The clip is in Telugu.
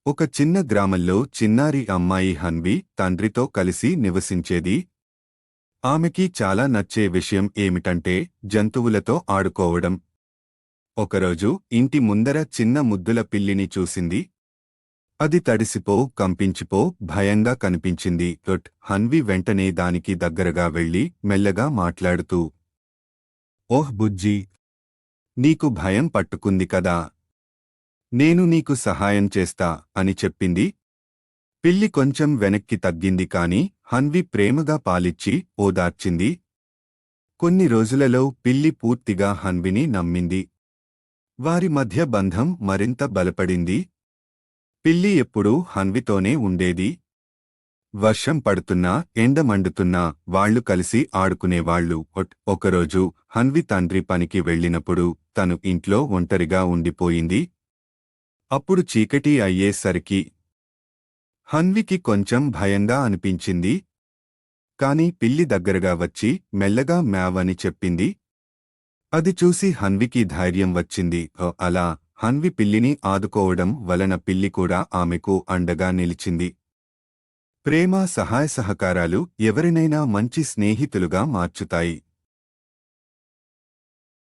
ఒక చిన్న గ్రామంలో చిన్నారి అమ్మాయి హన్వి తండ్రితో కలిసి నివసించేది. ఆమెకి చాలా నచ్చే విషయం ఏమిటంటే జంతువులతో ఆడుకోవడం. ఒకరోజు ఇంటి ముందర చిన్న ముద్దుల పిల్లిని చూసింది. అది తడిసిపో, కంపించిపో, భయంగా కనిపించింది. హన్వి వెంటనే దానికి దగ్గరగా వెళ్లి మెల్లగా మాట్లాడుతూ, ఓహ్ బుజ్జీ, నీకు భయం పట్టుకుంది కదా, నేను నీకు సహాయం చేస్తా అని చెప్పింది. పిల్లి కొంచెం వెనక్కి తగ్గింది కాని హన్వి ప్రేమగా పాలిచ్చి ఓదార్చింది. కొన్ని రోజులలో పిల్లి పూర్తిగా హన్విని నమ్మింది. వారి మధ్య బంధం మరింత బలపడింది. పిల్లి ఎప్పుడూ హన్వితోనే ఉండేది. వర్షం పడుతున్నా, ఎండ మండుతున్నా వాళ్లు కలిసి ఆడుకునేవాళ్లు. ఒకరోజు హన్వి తండ్రి పనికి వెళ్లినప్పుడు తను ఇంట్లో ఒంటరిగా ఉండిపోయింది. అప్పుడు చీకటి అయ్యేసరికి హన్వికి కొంచెం భయంగా అనిపించింది. కాని పిల్లి దగ్గరగా వచ్చి మెల్లగా మ్యావని చెప్పింది. అది చూసి హన్వికి ధైర్యం వచ్చింది. అలా హన్వి పిల్లిని ఆదుకోవడం వలన పిల్లి కూడా ఆమెకు అండగా నిలిచింది. ప్రేమ, సహాయ సహకారాలు ఎవరినైనా మంచి స్నేహితులుగా మార్చుతాయి.